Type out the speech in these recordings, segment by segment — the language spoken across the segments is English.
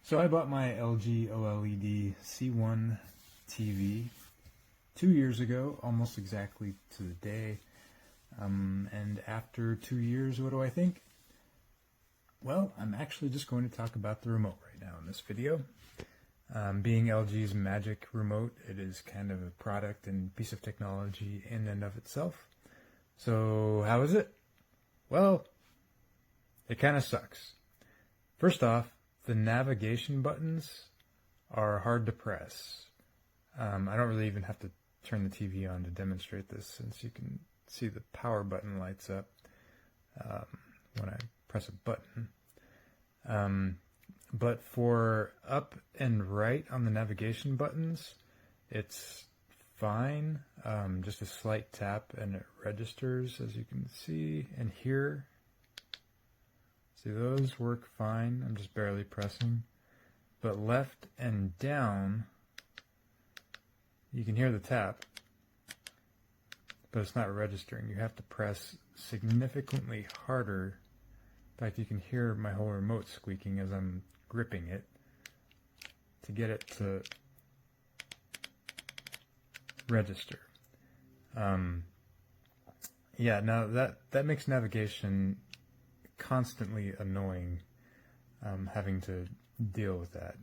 So I bought my LG OLED C1 TV 2 years ago, almost exactly to the day. And after 2 years, what do I think? Well, I'm actually just going to talk about the remote right now in this video. Being LG's magic remote, it is kind of a product and piece of technology in and of itself. So how is it? Well, it kind of sucks. First off, the navigation buttons are hard to press. I don't really even have to turn the TV on to demonstrate this, since you can see the power button lights up when I press a button. But for up and right on the navigation buttons, it's fine. Just a slight tap and it registers, as you can see and hear. See, those work fine. I'm just barely pressing. But left and down, you can hear the tap, but it's not registering. You have to press significantly harder. In fact, you can hear my whole remote squeaking as I'm gripping it to get it to register. Yeah, now that makes navigation constantly annoying, having to deal with that.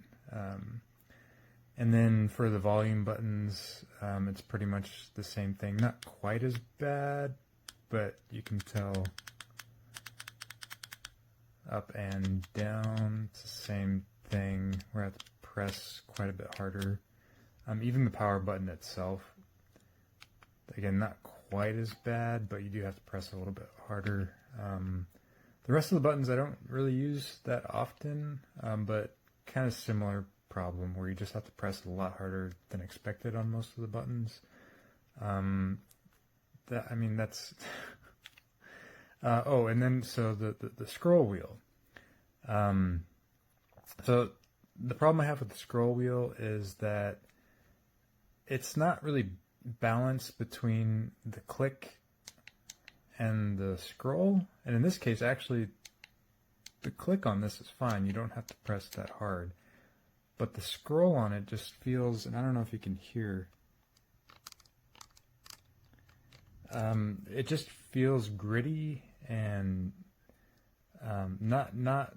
And then for the volume buttons, it's pretty much the same thing. Not quite as bad, but you can tell up and down, it's the same thing. We're going to have to press quite a bit harder. Even the power button itself, again, not quite as bad, but you do have to press a little bit harder. The rest of the buttons I don't really use that often, but kind of similar problem where you just have to press a lot harder than expected on most of the buttons. That's oh, and then so the scroll wheel. So the problem I have with the scroll wheel is that it's not really balanced between the click and the scroll. And in this case, actually, the click on this is fine. You don't have to press that hard. But the scroll on it just feels, and I don't know if you can hear, it just feels gritty and not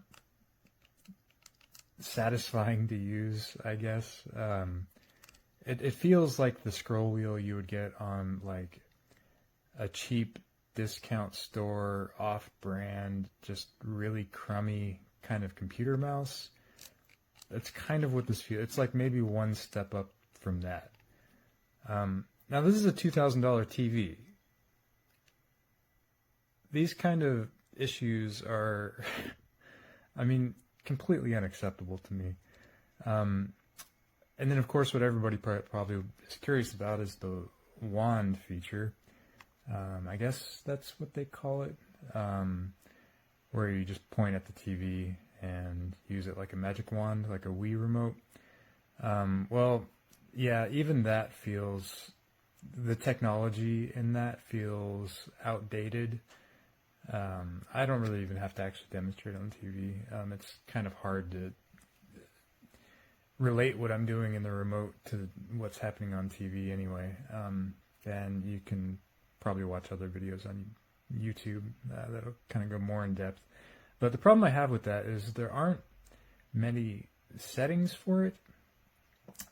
satisfying to use, I guess. It feels like the scroll wheel you would get on like a cheap discount store, off-brand, just really crummy kind of computer mouse. That's kind of what this feels. It's like maybe one step up from that. Now this is a $2,000 TV. These kind of issues are, I mean, completely unacceptable to me. And then of course what everybody probably is curious about is the wand feature. I guess that's what they call it, where you just point at the TV and use it like a magic wand, like a Wii remote. Well, yeah, even that feels, the technology in that feels outdated. I don't really even have to actually demonstrate on TV. It's kind of hard to relate what I'm doing in the remote to what's happening on TV anyway. And you can probably watch other videos on YouTube that'll kind of go more in depth. But the problem I have with that is there aren't many settings for it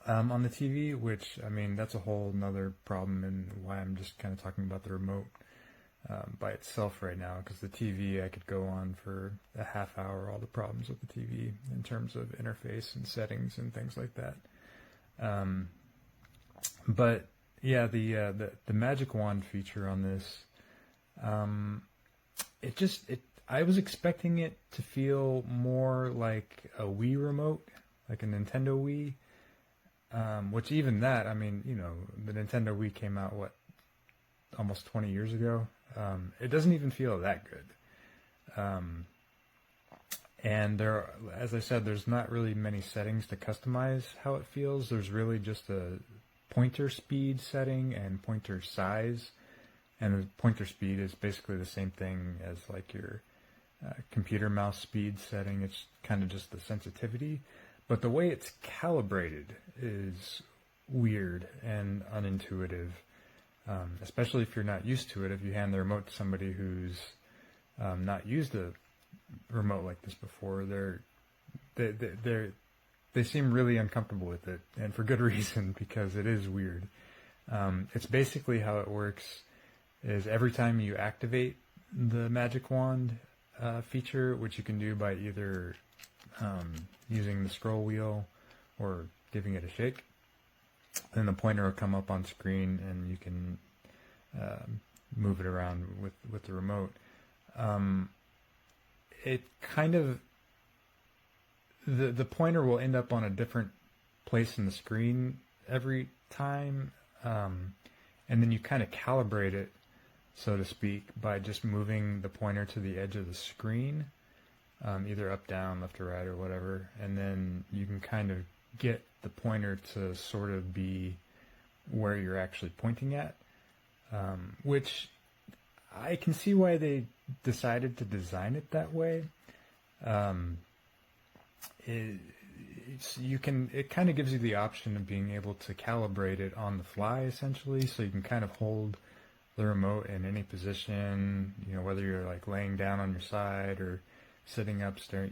on the TV, which, I mean, that's a whole nother problem and why I'm just kind of talking about the remote by itself right now, because the TV, I could go on for a half hour, all the problems with the TV in terms of interface and settings and things like that. But yeah, the magic wand feature on this, I was expecting it to feel more like a Wii remote, like a Nintendo Wii, which even that, I mean, you know, the Nintendo Wii came out, what, almost 20 years ago? It doesn't even feel that good. And there, as I said, there's not really many settings to customize how it feels. There's really just a pointer speed setting and pointer size. And the pointer speed is basically the same thing as like your computer mouse speed setting. It's kind of just the sensitivity. but the way it's calibrated is weird and unintuitive, especially if you're not used to it. If you hand the remote to somebody who's not used a remote like this before, they seem really uncomfortable with it, and for good reason, because it is weird. It's basically how it works is every time you activate the magic wand feature, which you can do by either using the scroll wheel or giving it a shake, then the pointer will come up on screen and you can move it around with the remote. It kind of, the pointer will end up on a different place in the screen every time, and then you kind of calibrate it, so to speak, by just moving the pointer to the edge of the screen, either up, down, left or right or whatever, and then you can kind of get the pointer to sort of be where you're actually pointing at, which I can see why they decided to design it that way. It kind of gives you the option of being able to calibrate it on the fly, essentially, so you can kind of hold the remote in any position, whether you're like laying down on your side or sitting up staring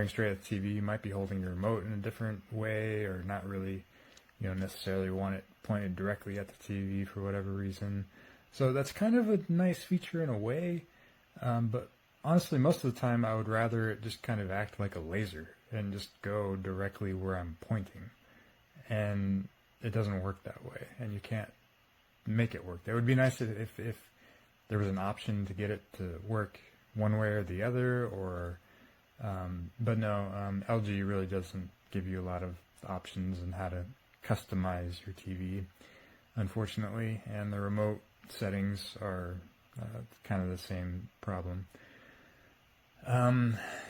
straight at the TV. You might be holding your remote in a different way, or not really necessarily want it pointed directly at the TV for whatever reason. So that's kind of a nice feature in a way, but honestly, most of the time I would rather it just kind of act like a laser and just go directly where I'm pointing. And it doesn't work that way, and you can't make it work. That would be nice if there was an option to get it to work one way or the other, or but no, LG really doesn't give you a lot of options on how to customize your TV, unfortunately, and the remote settings are kind of the same problem.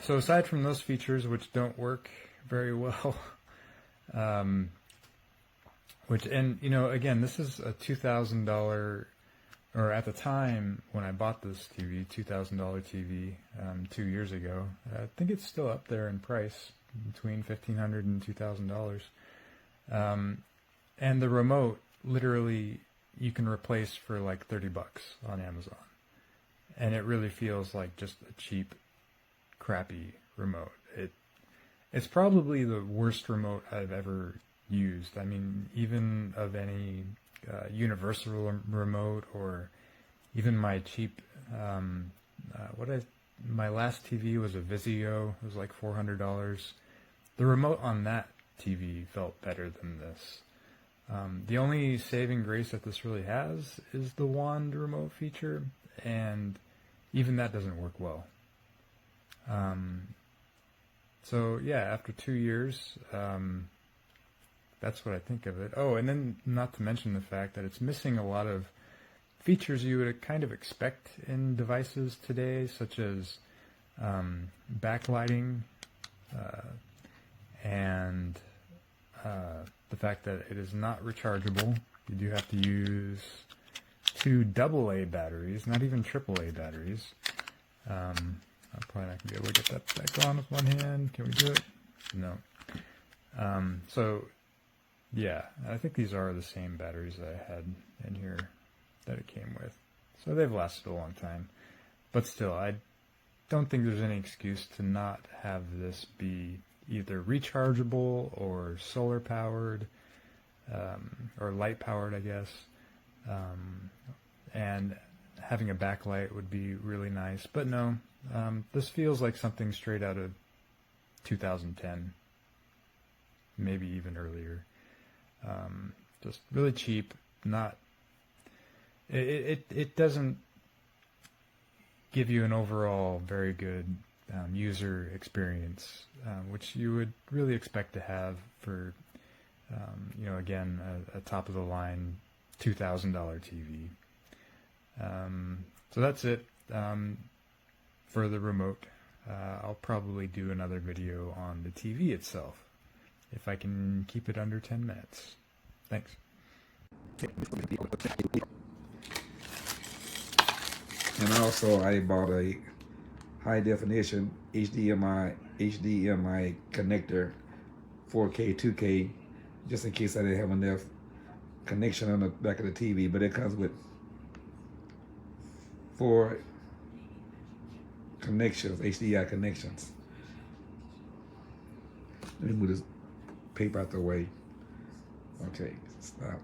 So aside from those features, which don't work very well, again, this is a $2,000, or at the time when I bought this TV, $2,000 TV 2 years ago. I think it's still up there in price, between $1,500 and $2,000. And the remote, literally, you can replace for like $30 on Amazon. And it really feels like just a cheap, crappy remote. It's probably the worst remote I've ever used. I mean, even of any universal remote, or even my cheap, my last TV was a Vizio. It was like $400. The remote on that TV felt better than this. The only saving grace that this really has is the wand remote feature, and even that doesn't work well. So yeah, after 2 years, that's what I think of it. Oh, and then not to mention the fact that it's missing a lot of features you would kind of expect in devices today, such as backlighting, and the fact that it is not rechargeable. You do have to use 2 AA batteries, not even AAA batteries. I'm probably not going to be able to get that back on with one hand. Can we do it? No. So, yeah, I think these are the same batteries that I had in here that it came with. So they've lasted a long time. But still, I don't think there's any excuse to not have this be either rechargeable or solar powered, or light powered, I guess. And having a backlight would be really nice. But no, this feels like something straight out of 2010, maybe even earlier. Just really cheap. It doesn't give you an overall very good user experience, which you would really expect to have for, again, a top-of-the-line $2,000 TV. So that's it for the remote. I'll probably do another video on the TV itself, if I can keep it under 10 minutes. Thanks. And also, I bought a high definition HDMI connector, 4K, 2K, just in case I didn't have enough connection on the back of the TV. But it comes with 4 connections, HDI connections. Let me move this paper out the way. Okay, stop.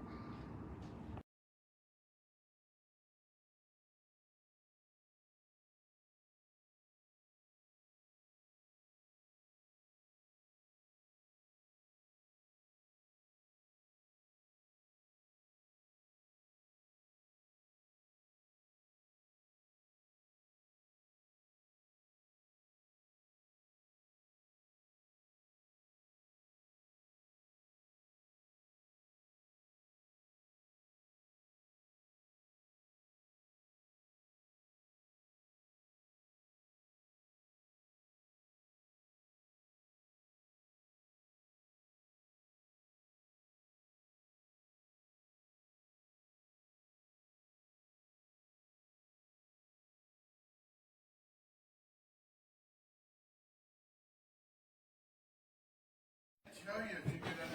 Tell you if you could